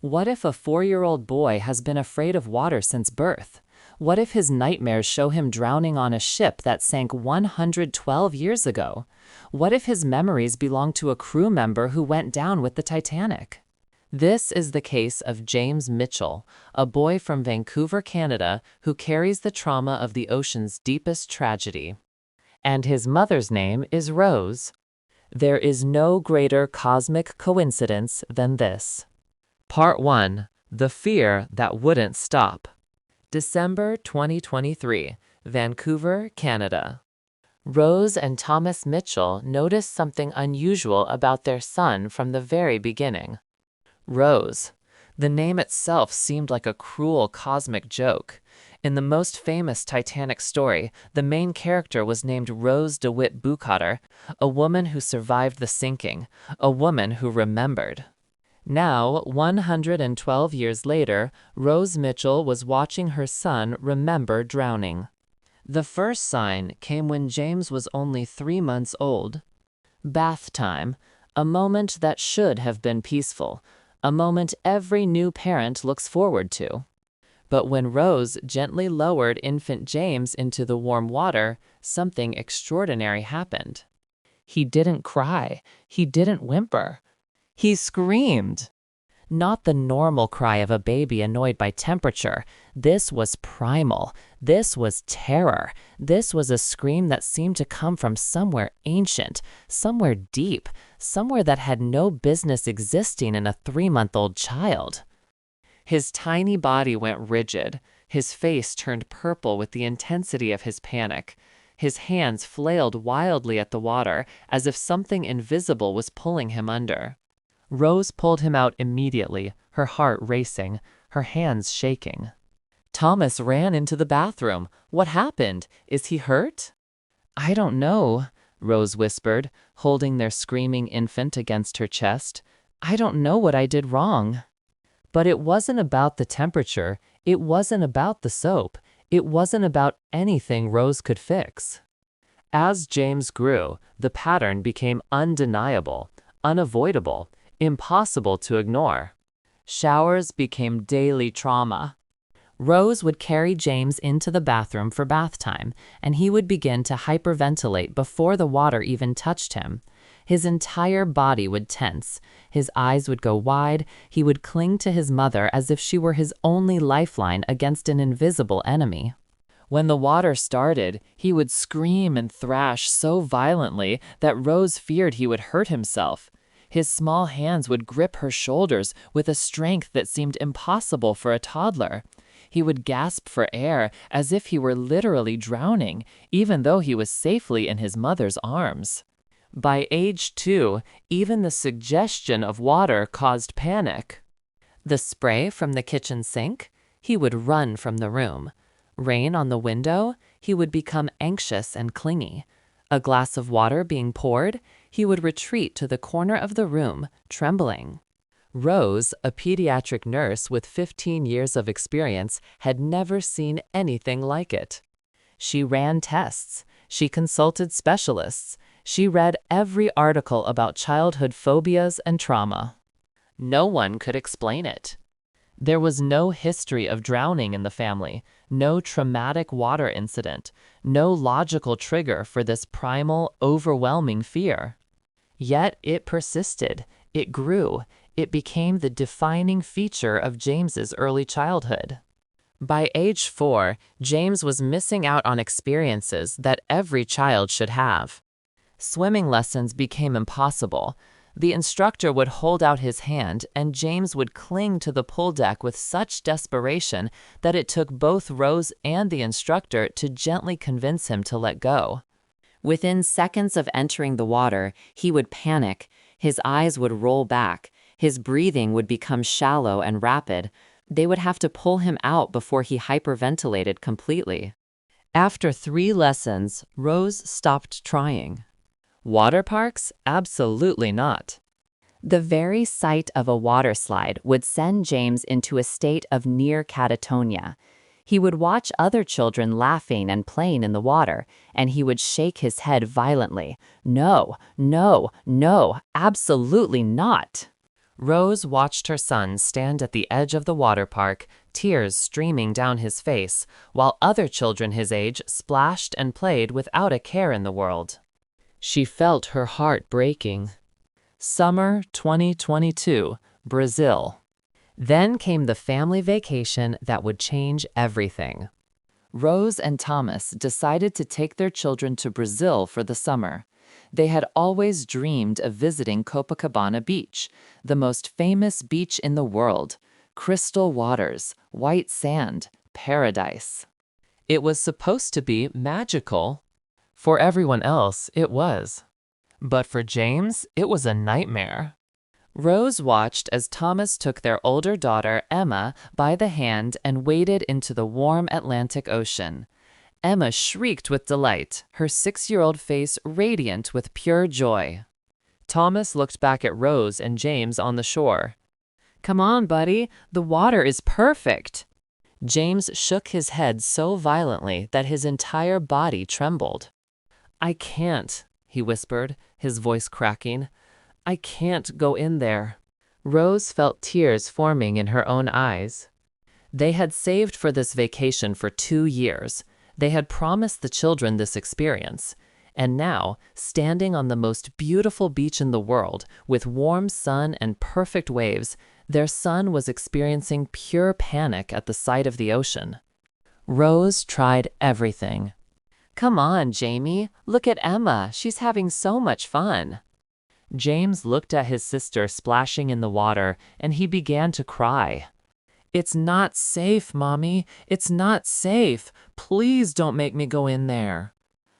What if a 4-year-old boy has been afraid of water since birth? What if his nightmares show him drowning on a ship that sank 112 years ago? What if his memories belong to a crew member who went down with the Titanic? This is the case of James Mitchell, a boy from Vancouver, Canada, who carries the trauma of the ocean's deepest tragedy. And his mother's name is Rose. There is no greater cosmic coincidence than this. Part 1. The Fear That Wouldn't Stop. December 2023, Vancouver, Canada. Rose and Thomas Mitchell noticed something unusual about their son from the very beginning. Rose. The name itself seemed like a cruel cosmic joke. In the most famous Titanic story, the main character was named Rose DeWitt Buchhatter, a woman who survived the sinking, a woman who remembered. Now, 112 years later, Rose Mitchell was watching her son remember drowning. The first sign came when James was only 3 months old. Bath time, a moment that should have been peaceful, a moment every new parent looks forward to. But when Rose gently lowered infant James into the warm water, something extraordinary happened. He didn't cry. He didn't whimper. He screamed. Not the normal cry of a baby annoyed by temperature. This was primal. This was terror. This was a scream that seemed to come from somewhere ancient, somewhere deep, somewhere that had no business existing in a 3-month-old child. His tiny body went rigid. His face turned purple with the intensity of his panic. His hands flailed wildly at the water, as if something invisible was pulling him under. Rose pulled him out immediately, her heart racing, her hands shaking. Thomas ran into the bathroom. What happened? Is he hurt? I don't know, Rose whispered, holding their screaming infant against her chest. I don't know what I did wrong. But it wasn't about the temperature. It wasn't about the soap. It wasn't about anything Rose could fix. As James grew, the pattern became undeniable, unavoidable, impossible to ignore. Showers became daily trauma. Rose would carry James into the bathroom for bath time, and he would begin to hyperventilate before the water even touched him. His entire body would tense. His eyes would go wide. He would cling to his mother as if she were his only lifeline against an invisible enemy. When the water started, he would scream and thrash so violently that Rose feared he would hurt himself. His small hands would grip her shoulders with a strength that seemed impossible for a toddler. He would gasp for air as if he were literally drowning, even though he was safely in his mother's arms. By age 2, even the suggestion of water caused panic. The spray from the kitchen sink? He would run from the room. Rain on the window? He would become anxious and clingy. A glass of water being poured? He would retreat to the corner of the room, trembling. Rose, a pediatric nurse with 15 years of experience, had never seen anything like it. She ran tests. She consulted specialists. She read every article about childhood phobias and trauma. No one could explain it. There was no history of drowning in the family, no traumatic water incident, no logical trigger for this primal, overwhelming fear. Yet it persisted, it grew, it became the defining feature of James's early childhood. By age 4, James was missing out on experiences that every child should have. Swimming lessons became impossible. The instructor would hold out his hand, and James would cling to the pool deck with such desperation that it took both Rose and the instructor to gently convince him to let go. Within seconds of entering the water, he would panic. His eyes would roll back. His breathing would become shallow and rapid. They would have to pull him out before he hyperventilated completely. After 3 lessons, Rose stopped trying. Water parks? Absolutely not. The very sight of a water slide would send James into a state of near catatonia. He would watch other children laughing and playing in the water, and he would shake his head violently. No, no, no, absolutely not. Rose watched her son stand at the edge of the water park, tears streaming down his face, while other children his age splashed and played without a care in the world. She felt her heart breaking. Summer 2022, Brazil. Then came the family vacation that would change everything. Rose and Thomas decided to take their children to Brazil for the summer. They had always dreamed of visiting Copacabana Beach, the most famous beach in the world. Crystal waters, white sand, paradise. It was supposed to be magical. For everyone else, it was. But for James, it was a nightmare. Rose watched as Thomas took their older daughter, Emma, by the hand and waded into the warm Atlantic Ocean. Emma shrieked with delight, her 6-year-old face radiant with pure joy. Thomas looked back at Rose and James on the shore. "Come on, buddy, the water is perfect." James shook his head so violently that his entire body trembled. "I can't," he whispered, his voice cracking. "I can't go in there." Rose felt tears forming in her own eyes. They had saved for this vacation for 2 years. They had promised the children this experience. And now, standing on the most beautiful beach in the world, with warm sun and perfect waves, their son was experiencing pure panic at the sight of the ocean. Rose tried everything. "Come on, Jamie. Look at Emma. She's having so much fun." James looked at his sister splashing in the water, and he began to cry. "It's not safe, Mommy. It's not safe. Please don't make me go in there."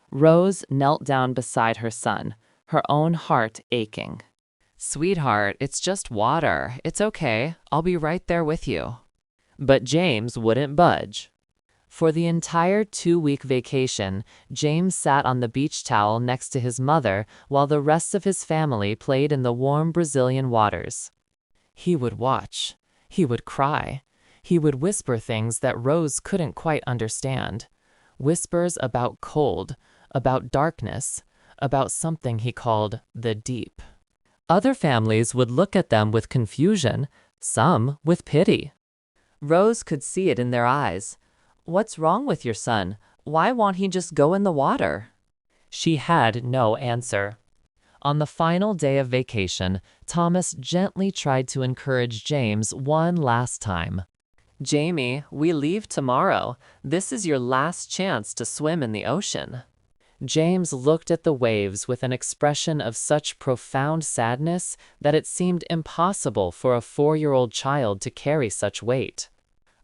Rose knelt down beside her son, her own heart aching. "Sweetheart, it's just water. It's okay. I'll be right there with you." But James wouldn't budge. For the entire 2-week vacation, James sat on the beach towel next to his mother while the rest of his family played in the warm Brazilian waters. He would watch. He would cry. He would whisper things that Rose couldn't quite understand. Whispers about cold, about darkness, about something he called the deep. Other families would look at them with confusion, some with pity. Rose could see it in their eyes. "What's wrong with your son? Why won't he just go in the water?" She had no answer. On the final day of vacation, Thomas gently tried to encourage James one last time. "Jamie, we leave tomorrow. This is your last chance to swim in the ocean." James looked at the waves with an expression of such profound sadness that it seemed impossible for a 4-year-old child to carry such weight.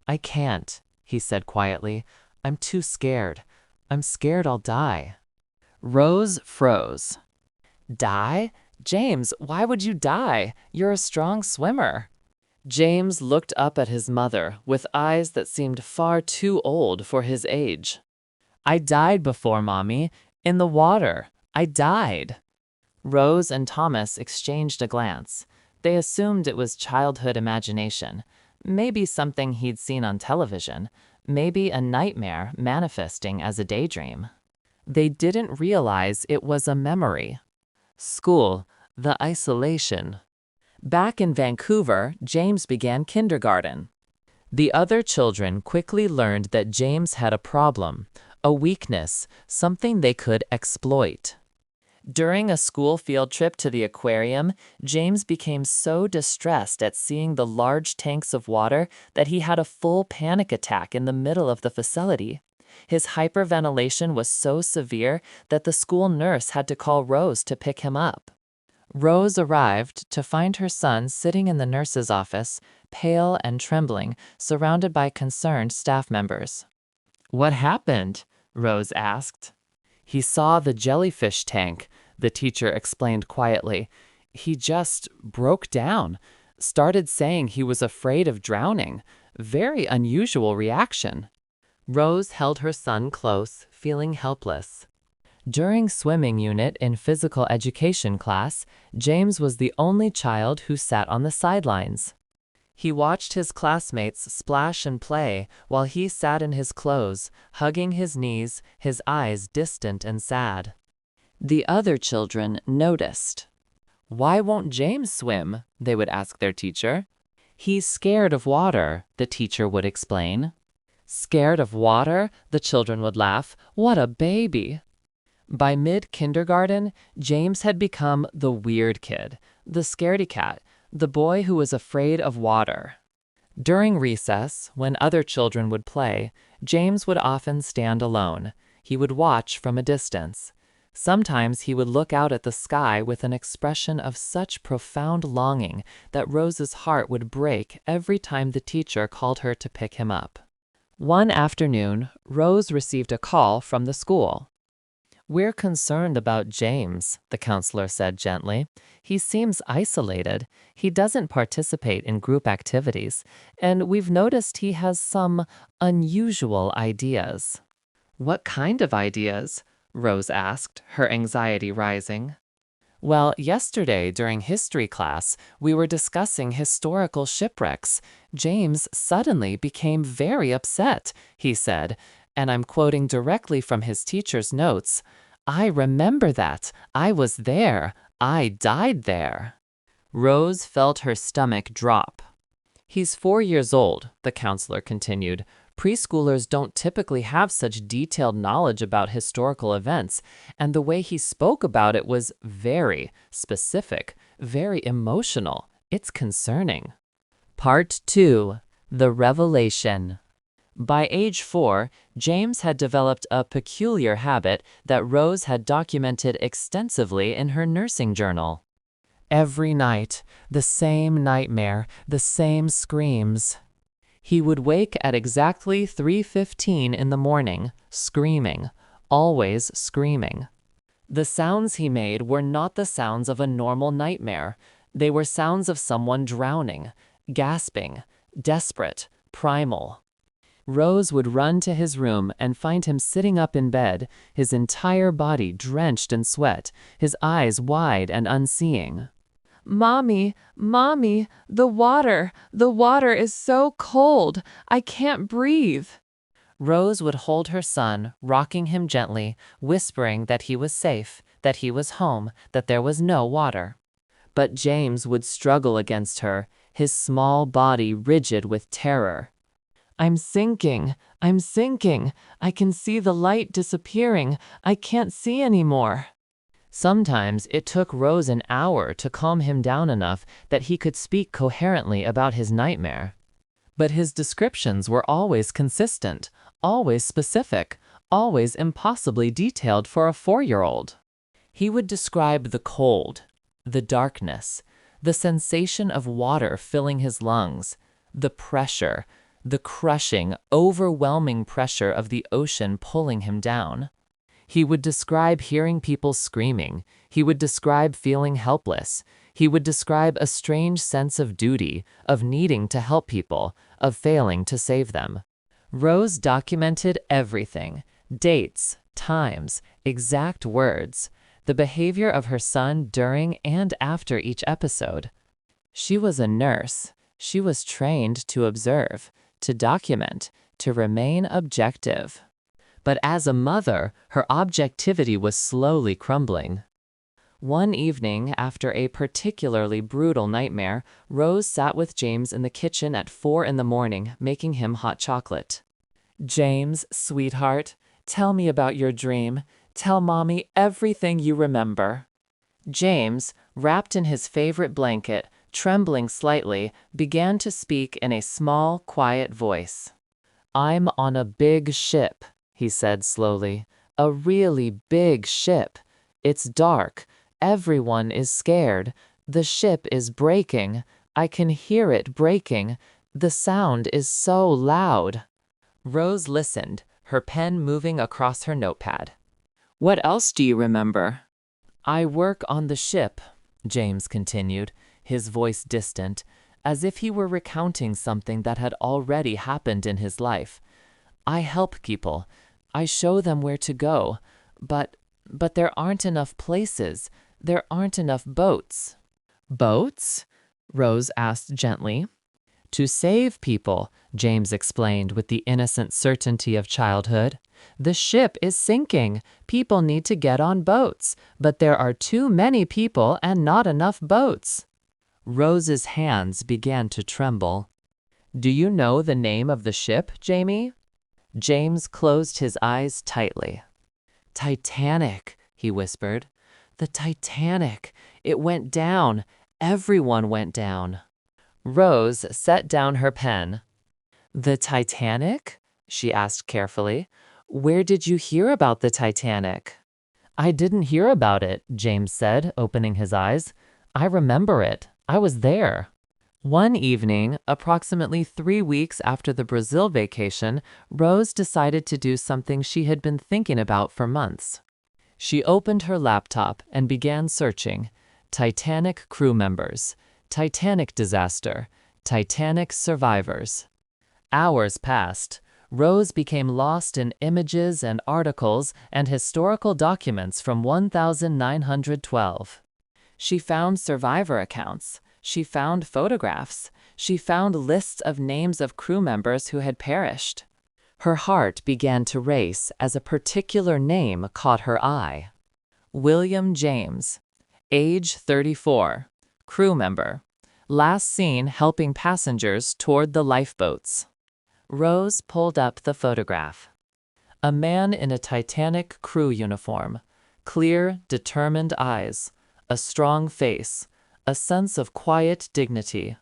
"I can't," he said quietly. "I'm too scared. I'm scared I'll die." Rose froze. "Die? James, why would you die? You're a strong swimmer." James looked up at his mother with eyes that seemed far too old for his age. "I died before, Mommy. In the water. I died." Rose and Thomas exchanged a glance. They assumed it was childhood imagination. Maybe something he'd seen on television. Maybe a nightmare manifesting as a daydream. They didn't realize it was a memory. School, the isolation. Back in Vancouver, James began kindergarten. The other children quickly learned that James had a problem, a weakness, something they could exploit. During a school field trip to the aquarium, James became so distressed at seeing the large tanks of water that he had a full panic attack in the middle of the facility. His hyperventilation was so severe that the school nurse had to call Rose to pick him up. Rose arrived to find her son sitting in the nurse's office, pale and trembling, surrounded by concerned staff members. "What happened?" Rose asked. "He saw the jellyfish tank," the teacher explained quietly. "He just broke down, started saying he was afraid of drowning. Very unusual reaction." Rose held her son close, feeling helpless. During swimming unit in physical education class, James was the only child who sat on the sidelines. He watched his classmates splash and play while he sat in his clothes, hugging his knees, his eyes distant and sad. The other children noticed. "Why won't James swim?" they would ask their teacher. "He's scared of water," the teacher would explain. "Scared of water?" the children would laugh. "What a baby!" By mid-kindergarten, James had become the weird kid, the scaredy cat, the boy who was afraid of water. During recess, when other children would play, James would often stand alone. He would watch from a distance. Sometimes he would look out at the sky with an expression of such profound longing that Rose's heart would break every time the teacher called her to pick him up. One afternoon, Rose received a call from the school. "We're concerned about James," the counselor said gently. "He seems isolated. He doesn't participate in group activities, and we've noticed he has some unusual ideas." "What kind of ideas?" Rose asked, her anxiety rising. "Well, yesterday during history class, we were discussing historical shipwrecks. James suddenly became very upset," he said, and I'm quoting directly from his teacher's notes. "I remember that. I was there. I died there." Rose felt her stomach drop. "He's 4 years old," the counselor continued. "Preschoolers don't typically have such detailed knowledge about historical events, and the way he spoke about it was very specific, very emotional. It's concerning." Part 2. The Revelation. By age 4, James had developed a peculiar habit that Rose had documented extensively in her nursing journal. Every night, the same nightmare, the same screams. He would wake at exactly 3:15 in the morning, screaming, always screaming. The sounds he made were not the sounds of a normal nightmare. They were sounds of someone drowning, gasping, desperate, primal. Rose would run to his room and find him sitting up in bed, his entire body drenched in sweat, his eyes wide and unseeing. "Mommy, Mommy, the water is so cold. I can't breathe." Rose would hold her son, rocking him gently, whispering that he was safe, that he was home, that there was no water. But James would struggle against her, his small body rigid with terror. I'm sinking. I can see the light disappearing. I can't see anymore." Sometimes it took Rose an hour to calm him down enough that he could speak coherently about his nightmare. But his descriptions were always consistent, always specific, always impossibly detailed for a 4-year-old. He would describe the cold, the darkness, the sensation of water filling his lungs, the pressure, the crushing, overwhelming pressure of the ocean pulling him down. He would describe hearing people screaming. He would describe feeling helpless. He would describe a strange sense of duty, of needing to help people, of failing to save them. Rose documented everything: dates, times, exact words, the behavior of her son during and after each episode. She was a nurse. She was trained to observe, to document, to remain objective. But as a mother, her objectivity was slowly crumbling. One evening, after a particularly brutal nightmare, Rose sat with James in the kitchen at 4 in the morning, making him hot chocolate. "James, sweetheart, tell me about your dream. Tell Mommy everything you remember." James, wrapped in his favorite blanket, trembling slightly, began to speak in a small, quiet voice. "I'm on a big ship," he said slowly. "A really big ship. It's dark. Everyone is scared. The ship is breaking. I can hear it breaking. The sound is so loud." Rose listened, her pen moving across her notepad. "What else do you remember?" "I work on the ship," James continued, his voice distant, as if he were recounting something that had already happened in his life. "I help people. I show them where to go. But there aren't enough places. There aren't enough boats." "Boats?" Rose asked gently. To save people, James explained with the innocent certainty of childhood. The ship is sinking. People need to get on boats, but there are too many people and not enough boats. Rose's hands began to tremble. Do you know the name of the ship, Jamie? James closed his eyes tightly. Titanic, he whispered. The Titanic. It went down. Everyone went down. Rose set down her pen. The Titanic? She asked carefully. Where did you hear about the Titanic? I didn't hear about it, James said, opening his eyes. I remember it. I was there. One evening, approximately 3 weeks after the Brazil vacation, Rose decided to do something she had been thinking about for months. She opened her laptop and began searching. Titanic crew members. Titanic disaster. Titanic survivors. Hours passed. Rose became lost in images and articles and historical documents from 1912. She found survivor accounts. She found photographs. She found lists of names of crew members who had perished. Her heart began to race as a particular name caught her eye. William James, age 34, crew member, last seen helping passengers toward the lifeboats. Rose pulled up the photograph. A man in a Titanic crew uniform, clear, determined eyes, a strong face, a sense of quiet dignity.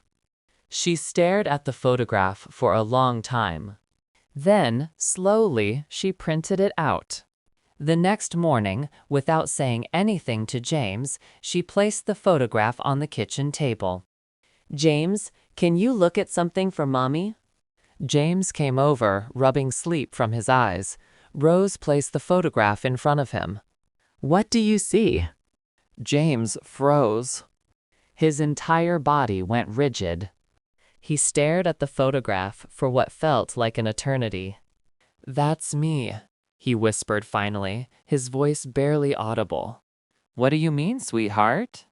She stared at the photograph for a long time. Then, slowly, she printed it out. The next morning, without saying anything to James, she placed the photograph on the kitchen table. James, can you look at something for Mommy? James came over, rubbing sleep from his eyes. Rose placed the photograph in front of him. What do you see? James froze. His entire body went rigid. He stared at the photograph for what felt like an eternity. That's me, he whispered finally, his voice barely audible. What do you mean, sweetheart?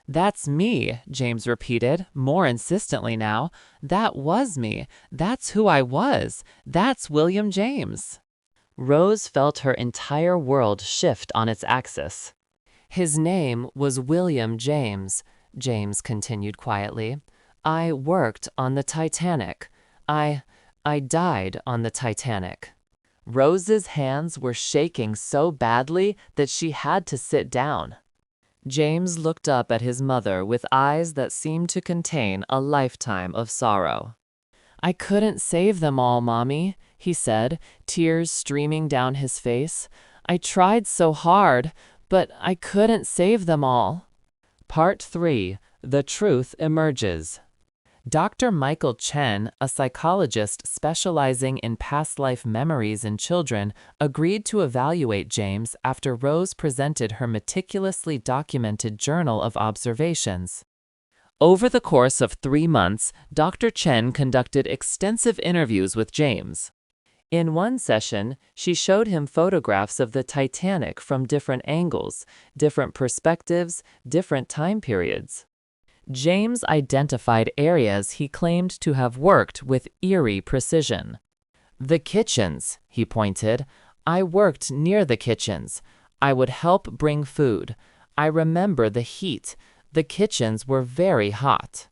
That's me, James repeated, more insistently now. That was me. That's who I was. That's William James. Rose felt her entire world shift on its axis. His name was William James, James continued quietly. I worked on the Titanic. I died on the Titanic. Rose's hands were shaking so badly that she had to sit down. James looked up at his mother with eyes that seemed to contain a lifetime of sorrow. I couldn't save them all, Mommy, he said, tears streaming down his face. I tried so hard, but I couldn't save them all. Part 3. The Truth Emerges. Dr. Michael Chen, a psychologist specializing in past life memories in children, agreed to evaluate James after Rose presented her meticulously documented journal of observations. Over the course of 3 months, Dr. Chen conducted extensive interviews with James. In one session, she showed him photographs of the Titanic from different angles, different perspectives, different time periods. James identified areas he claimed to have worked with eerie precision. The kitchens, he pointed. I worked near the kitchens. I would help bring food. I remember the heat. The kitchens were very hot.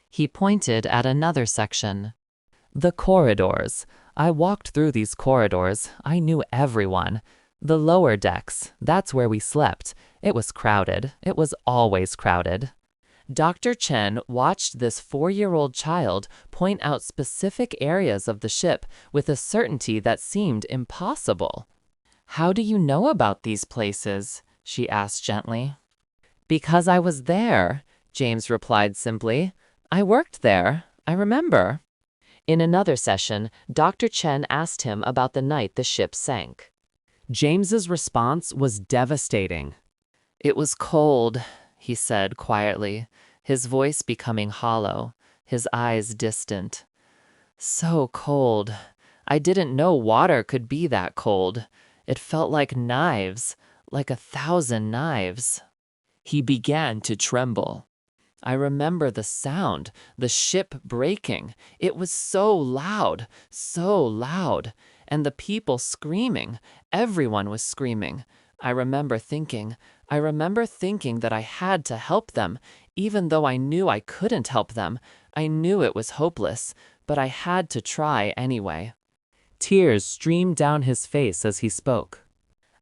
He pointed at another section. The corridors. I walked through these corridors. I knew everyone. The lower decks, that's where we slept. It was crowded. It was always crowded. Dr. Chen watched this 4-year-old child point out specific areas of the ship with a certainty that seemed impossible. How do you know about these places? She asked gently. Because I was there, James replied simply. I worked there. I remember. In another session, Dr. Chen asked him about the night the ship sank. James's response was devastating. It was cold, he said quietly, his voice becoming hollow, his eyes distant. So cold. I didn't know water could be that cold. It felt like knives, like 1,000 knives. He began to tremble. I remember the sound, the ship breaking. It was so loud, and the people screaming. Everyone was screaming. I remember thinking that I had to help them, even though I knew I couldn't help them. I knew it was hopeless, but I had to try anyway. Tears streamed down his face as he spoke.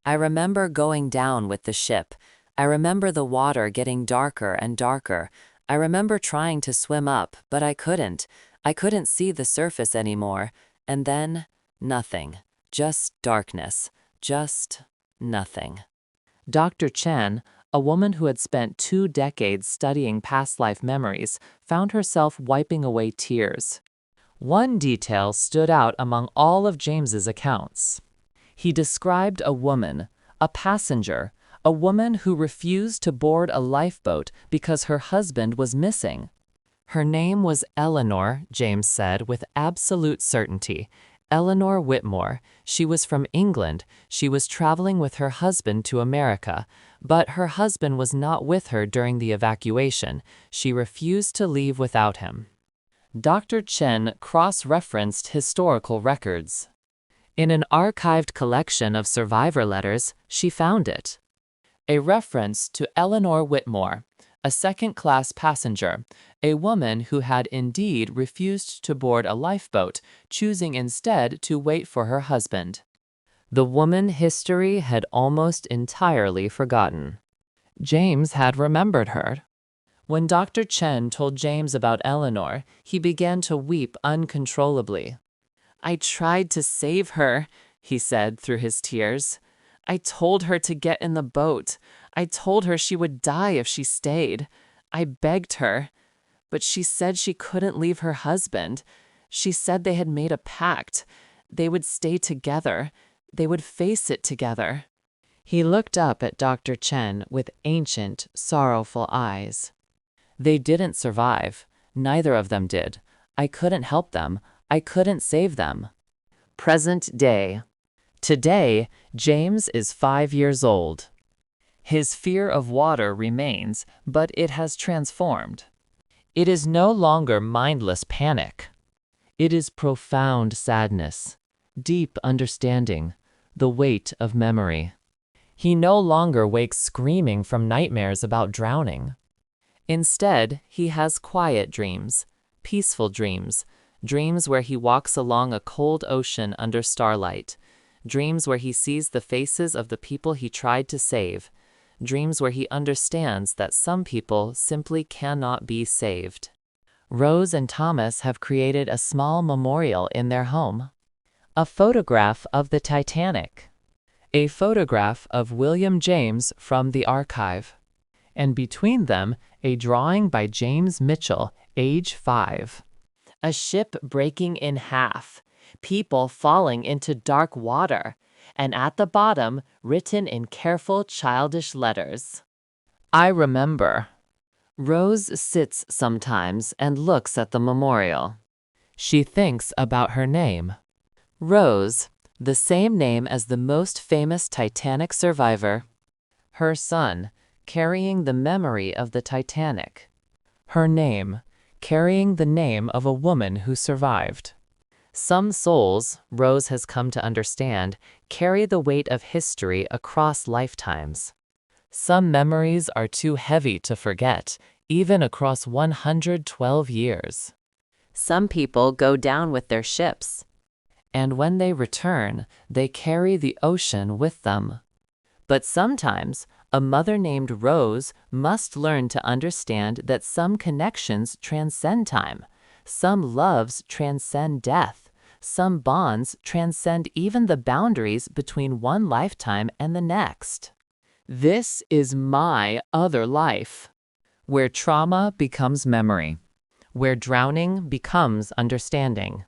I remember going down with the ship. I remember the water getting darker and darker. I remember trying to swim up, but I couldn't. I couldn't see the surface anymore. And then, nothing. Just darkness. Just nothing. Dr. Chen, a woman who had spent 2 decades studying past life memories, found herself wiping away tears. One detail stood out among all of James's accounts. He described a woman, a passenger, a woman who refused to board a lifeboat because her husband was missing. Her name was Eleanor, James said with absolute certainty. Eleanor Whitmore. She was from England. She was traveling with her husband to America, but her husband was not with her during the evacuation. She refused to leave without him. Dr. Chen cross-referenced historical records. In an archived collection of survivor letters, she found it. A reference to Eleanor Whitmore, a second-class passenger, a woman who had indeed refused to board a lifeboat, choosing instead to wait for her husband. The woman history had almost entirely forgotten. James had remembered her. When Dr. Chen told James about Eleanor, he began to weep uncontrollably. "I tried to save her," he said through his tears. "I told her to get in the boat. I told her she would die if she stayed. I begged her. But she said she couldn't leave her husband. She said they had made a pact. They would stay together. They would face it together." He looked up at Dr. Chen with ancient, sorrowful eyes. "They didn't survive. Neither of them did. I couldn't help them. I couldn't save them." Present day. Today, James is 5 years old. His fear of water remains, but it has transformed. It is no longer mindless panic. It is profound sadness, deep understanding, the weight of memory. He no longer wakes screaming from nightmares about drowning. Instead, he has quiet dreams, peaceful dreams, dreams where he walks along a cold ocean under starlight, dreams where he sees the faces of the people he tried to save, dreams where he understands that some people simply cannot be saved. Rose and Thomas have created a small memorial in their home. A photograph of the Titanic. A photograph of William James from the archive. And between them, a drawing by James Mitchell, age 5. A ship breaking in half, people falling into dark water, and at the bottom, written in careful childish letters, "I remember." Rose sits sometimes and looks at the memorial. She thinks about her name. Rose, the same name as the most famous Titanic survivor. Her son, carrying the memory of the Titanic. Her name, carrying the name of a woman who survived. Some souls, Rose has come to understand, carry the weight of history across lifetimes. Some memories are too heavy to forget, even across 112 years. Some people go down with their ships, and when they return, they carry the ocean with them. But sometimes, a mother named Rose must learn to understand that some connections transcend time, some loves transcend death, some bonds transcend even the boundaries between one lifetime and the next. This is my other life, where trauma becomes memory, where drowning becomes understanding,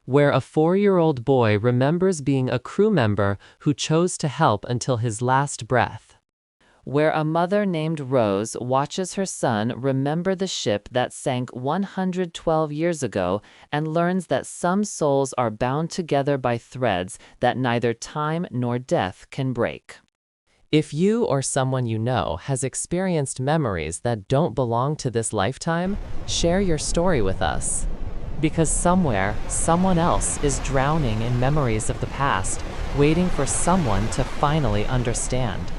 where a 4-year-old boy remembers being a crew member who chose to help until his last breath, where a mother named Rose watches her son remember the ship that sank 112 years ago and learns that some souls are bound together by threads that neither time nor death can break. If you or someone you know has experienced memories that don't belong to this lifetime, share your story with us. Because somewhere, someone else is drowning in memories of the past, waiting for someone to finally understand.